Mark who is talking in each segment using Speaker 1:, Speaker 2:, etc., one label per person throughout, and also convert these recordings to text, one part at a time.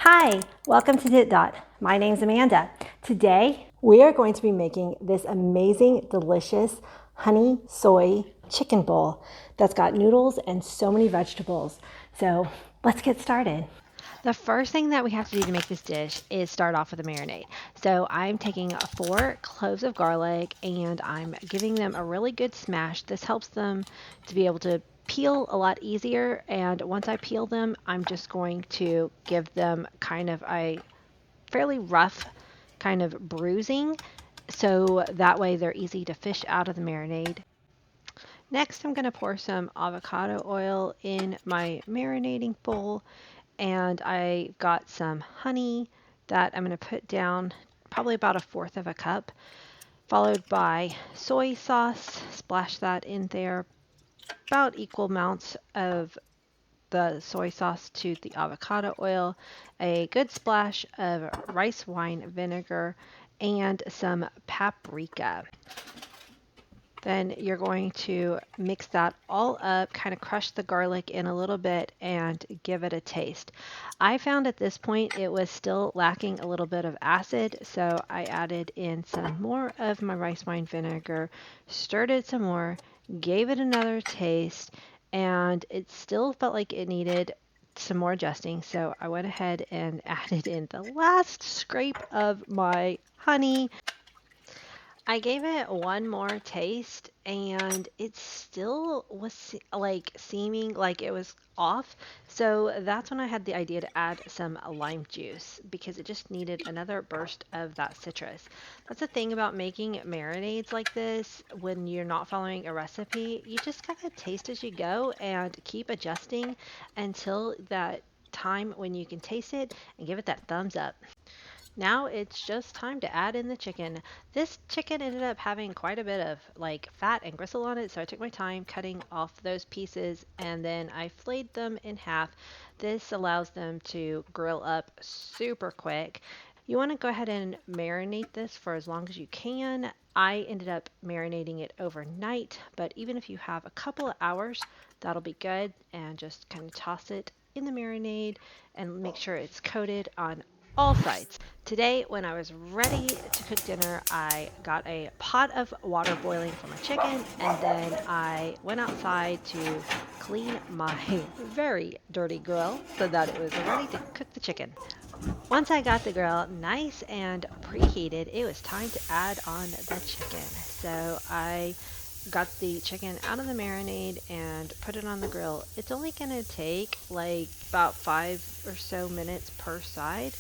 Speaker 1: Hi, welcome to Knit Dot. My name's Amanda. Today we are going to be making this amazing, delicious honey soy chicken bowl that's got noodles and so many vegetables. So let's get started.
Speaker 2: The first thing that we have to do to make this dish is start off with a marinade. So I'm taking 4 cloves of garlic and I'm giving them a really good smash. This helps them to be able to peel a lot easier. And once I peel them, I'm just going to give them kind of a fairly rough kind of bruising. So that way they're easy to fish out of the marinade. Next, I'm going to pour some avocado oil in my marinating bowl, and I got some honey that I'm going to put down probably about 1/4 of a cup, followed by soy sauce. Splash that in there, about equal amounts of the soy sauce to the avocado oil, a good splash of rice wine vinegar, and some paprika. Then you're going to mix that all up, kind of crush the garlic in a little bit and give it a taste. I found at this point it was still lacking a little bit of acid, so I added in some more of my rice wine vinegar, stirred it some more, gave it another taste, and it still felt like it needed some more adjusting, so I went ahead and added in the last scrape of my honey. I gave it one more taste and it still was like seeming like it was off. So that's when I had the idea to add some lime juice because it just needed another burst of that citrus. That's the thing about making marinades like this when you're not following a recipe. You just kind of taste as you go and keep adjusting until that time when you can taste it and give it that thumbs up. Now it's just time to add in the chicken. This chicken ended up having quite a bit of like fat and gristle on it, so I took my time cutting off those pieces and then I flayed them in half. This allows them to grill up super quick. You want to go ahead and marinate this for as long as you can. I ended up marinating it overnight, but even if you have a couple of hours, that'll be good. And just kind of toss it in the marinade and make sure it's coated on all sides. Today, when I was ready to cook dinner, I got a pot of water boiling for my chicken, and then I went outside to clean my very dirty grill so that it was ready to cook the chicken. Once I got the grill nice and preheated, it was time to add on the chicken. So I got the chicken out of the marinade and put it on the grill. It's only going to take like about 5 or so minutes per side.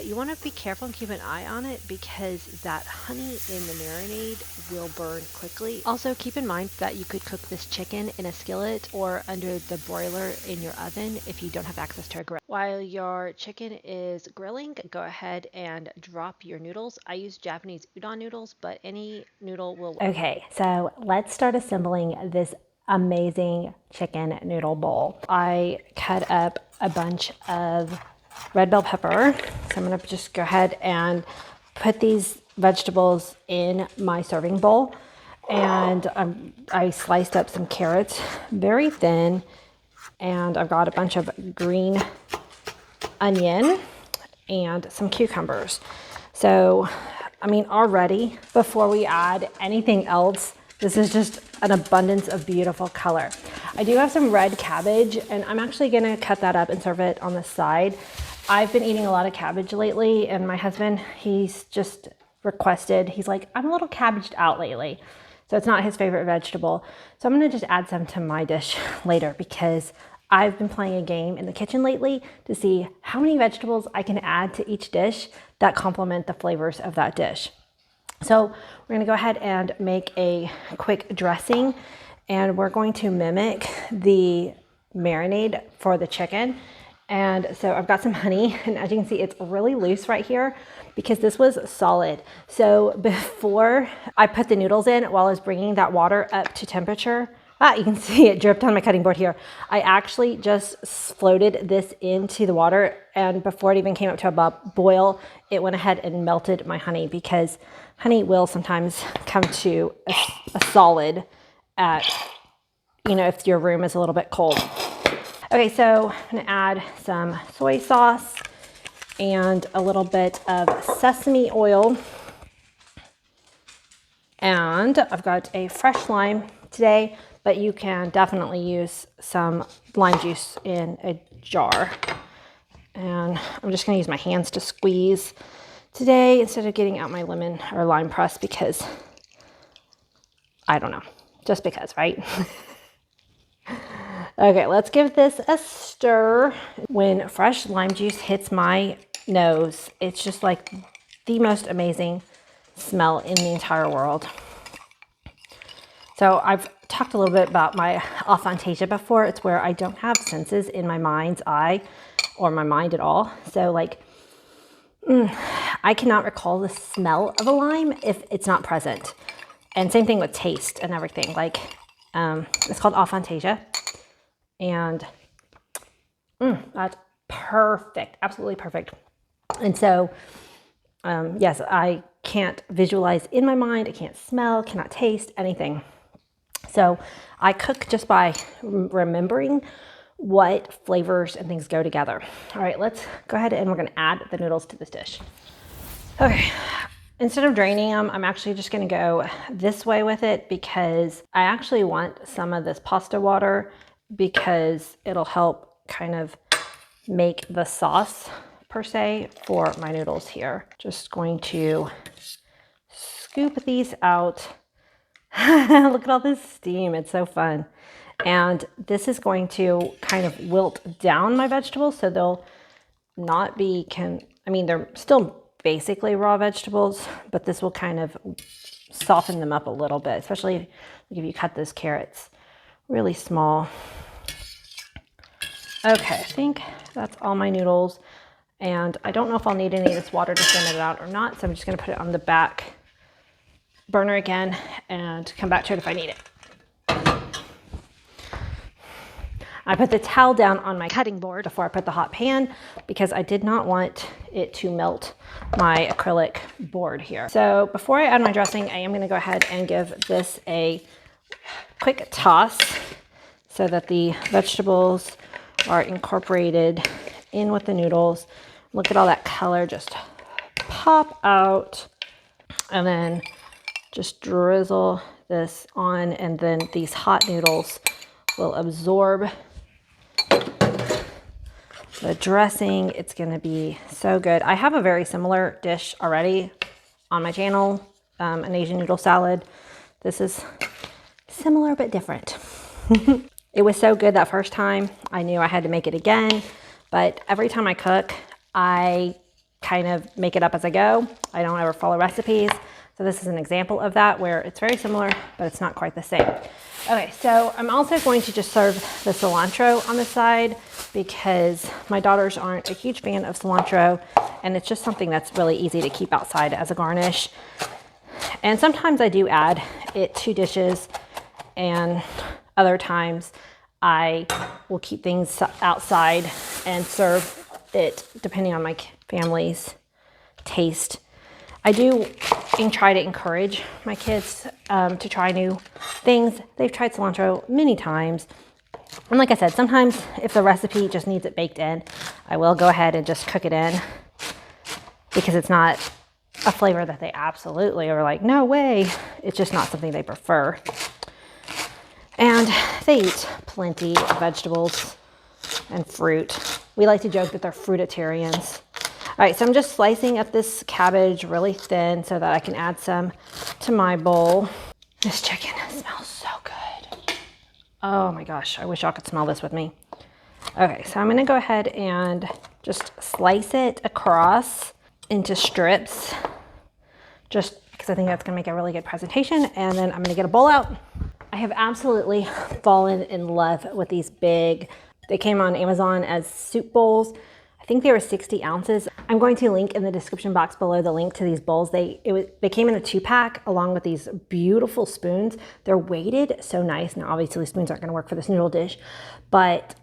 Speaker 2: You want to be careful and keep an eye on it because that honey in the marinade will burn quickly. Also, keep in mind that you could cook this chicken in a skillet or under the broiler in your oven if you don't have access to a grill. While your chicken is grilling, go ahead and drop your noodles. I use Japanese udon noodles, but any noodle will work.
Speaker 1: Okay, so let's start assembling this amazing chicken noodle bowl. I cut up a bunch of red bell pepper. So I'm gonna just go ahead and put these vegetables in my serving bowl. And I sliced up some carrots very thin. And I've got a bunch of green onion and some cucumbers. So, I mean, already before we add anything else, this is just an abundance of beautiful color. I do have some red cabbage and I'm actually gonna cut that up and serve it on the side. I've been eating a lot of cabbage lately and my husband, he's just requested, he's like, I'm a little cabbaged out lately. So it's not his favorite vegetable. So I'm gonna just add some to my dish later because I've been playing a game in the kitchen lately to see how many vegetables I can add to each dish that complement the flavors of that dish. So we're gonna go ahead and make a quick dressing and we're going to mimic the marinade for the chicken. And so I've got some honey and as you can see, it's really loose right here because this was solid. So before I put the noodles in, while I was bringing that water up to temperature, you can see it dripped on my cutting board here. I actually just floated this into the water and before it even came up to a boil, it went ahead and melted my honey because honey will sometimes come to a solid at, if your room is a little bit cold. Okay, so I'm gonna add some soy sauce and a little bit of sesame oil. And I've got a fresh lime today, but you can definitely use some lime juice in a jar. And I'm just going to use my hands to squeeze today instead of getting out my lemon or lime press because I don't know, just because, right? Okay, let's give this a stir. When fresh lime juice hits my nose, it's just like the most amazing smell in the entire world. So I've talked a little bit about my aphantasia before. It's where I don't have senses in my mind's eye or my mind at all. So like, I cannot recall the smell of a lime if it's not present. And same thing with taste and everything. Like, it's called aphantasia. And that's perfect, absolutely perfect. And so, yes, I can't visualize in my mind. I can't smell, cannot taste anything. So I cook just by remembering what flavors and things go together. All right, let's go ahead and we're going to add the noodles to this dish. Okay, instead of draining them, I'm actually just going to go this way with it because I actually want some of this pasta water because it'll help kind of make the sauce per se for my noodles here. Just going to scoop these out. Look at all this steam, it's so fun. And this is going to kind of wilt down my vegetables so they'll not be, they're still basically raw vegetables, but this will kind of soften them up a little bit, especially if you cut those carrots really small. Okay, I think that's all my noodles. And I don't know if I'll need any of this water to thin it out or not, so I'm just gonna put it on the back burner again and come back to it if I need it. I put the towel down on my cutting board before I put the hot pan because I did not want it to melt my acrylic board here. So before I add my dressing, I am going to go ahead and give this a quick toss so that the vegetables are incorporated in with the noodles. Look at all that color just pop out, and then just drizzle this on, and then these hot noodles will absorb the dressing. It's going to be so good. I have a very similar dish already on my channel, an Asian noodle salad. This is similar but different. It was so good that first time. I knew I had to make it again, but every time I cook, I kind of make it up as I go. I don't ever follow recipes. So this is an example of that where it's very similar, but it's not quite the same. Okay, so I'm also going to just serve the cilantro on the side because my daughters aren't a huge fan of cilantro, and it's just something that's really easy to keep outside as a garnish. And sometimes I do add it to dishes, and other times I will keep things outside and serve it depending on my family's taste. I do try to encourage my kids to try new things. They've tried cilantro many times. And like I said, sometimes if the recipe just needs it baked in, I will go ahead and just cook it in because it's not a flavor that they absolutely are like, no way. It's just not something they prefer. And they eat plenty of vegetables and fruit. We like to joke that they're fruitarians. All right, so I'm just slicing up this cabbage really thin so that I can add some to my bowl. This chicken smells so good. Oh my gosh, I wish y'all could smell this with me. Okay, so I'm gonna go ahead and just slice it across into strips, just because I think that's gonna make a really good presentation. And then I'm gonna get a bowl out. I have absolutely fallen in love with these big, they came on Amazon as soup bowls. I think they were 60 ounces. I'm going to link in the description box below the link to these bowls. They came in a 2-pack along with these beautiful spoons. They're weighted so nice. Now, obviously spoons aren't gonna work for this noodle dish, but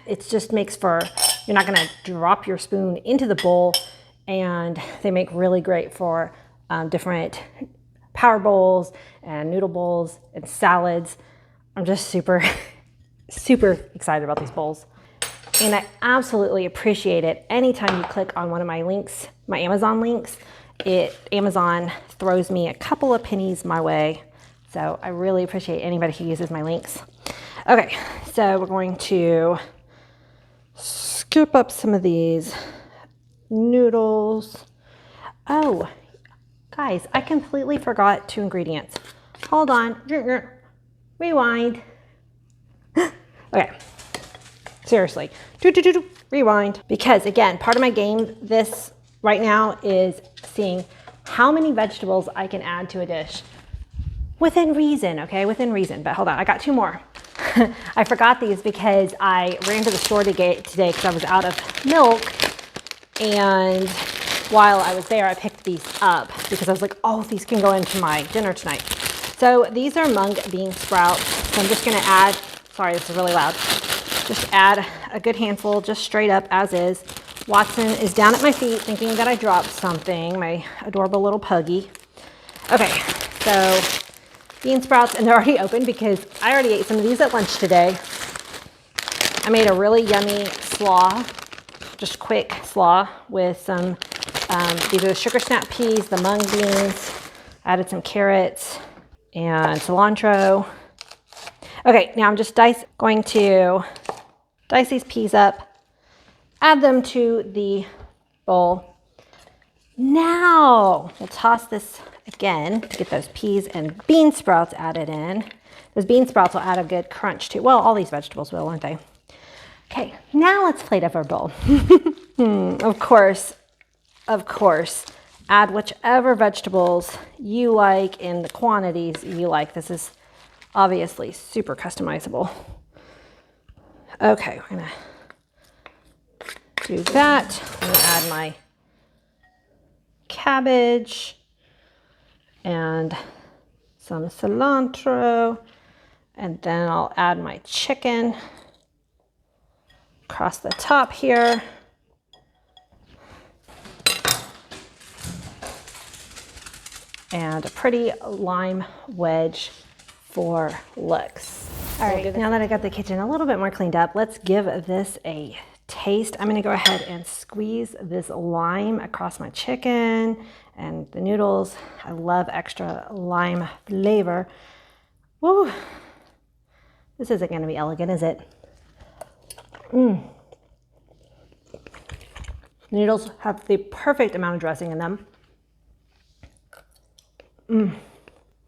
Speaker 1: it just makes for, you're not gonna drop your spoon into the bowl, and they make really great for different power bowls and noodle bowls and salads. I'm just super, super excited about these bowls. And I absolutely appreciate it. Anytime you click on one of my links, my Amazon links, Amazon throws me a couple of pennies my way. So I really appreciate anybody who uses my links. Okay, so we're going to scoop up some of these noodles. Oh, guys, I completely forgot 2 ingredients. Hold on, rewind. Okay, seriously, rewind. Because again, part of my game this right now is seeing how many vegetables I can add to a dish. Within reason, okay, within reason. But hold on, I got 2 more. I forgot these because I ran to the store today because I was out of milk. And while I was there, I picked these up because I was like, oh, these can go into my dinner tonight. So these are mung bean sprouts. So I'm just gonna add, sorry, this is really loud. Just add a good handful, just straight up as is. Watson is down at my feet thinking that I dropped something, my adorable little puggy. Okay, so bean sprouts, and they're already open because I already ate some of these at lunch today. I made a really yummy slaw, just quick slaw with some, these are the sugar snap peas, the mung beans, added some carrots and cilantro. Okay, now I'm just going to dice these peas up, add them to the bowl. Now we'll toss this again to get those peas and bean sprouts added in. Those bean sprouts will add a good crunch too. Well, all these vegetables will, won't they? Okay, now let's plate up our bowl. Of course, add whichever vegetables you like in the quantities you like. This is obviously super customizable. Okay, we're gonna do that. I'm gonna add my cabbage and some cilantro, and then I'll add my chicken across the top here. And a pretty lime wedge for looks. All right, now that I got the kitchen a little bit more cleaned up, let's give this a taste. I'm gonna go ahead and squeeze this lime across my chicken and the noodles. I love extra lime flavor. Woo! This isn't gonna be elegant, is it? Noodles have the perfect amount of dressing in them.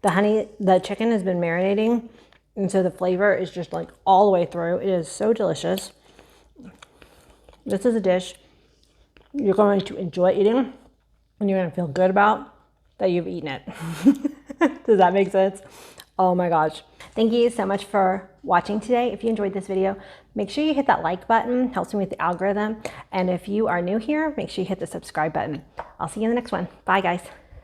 Speaker 1: The chicken has been marinating, and so the flavor is just like all the way through. It is so delicious. This is a dish you're going to enjoy eating, and you're going to feel good about that you've eaten it. Does that make sense? Oh my gosh. Thank you so much for watching today. If you enjoyed this video, make sure you hit that like button. Helps me with the algorithm. And if you are new here, make sure you hit the subscribe button. I'll see you in the next one. Bye, guys.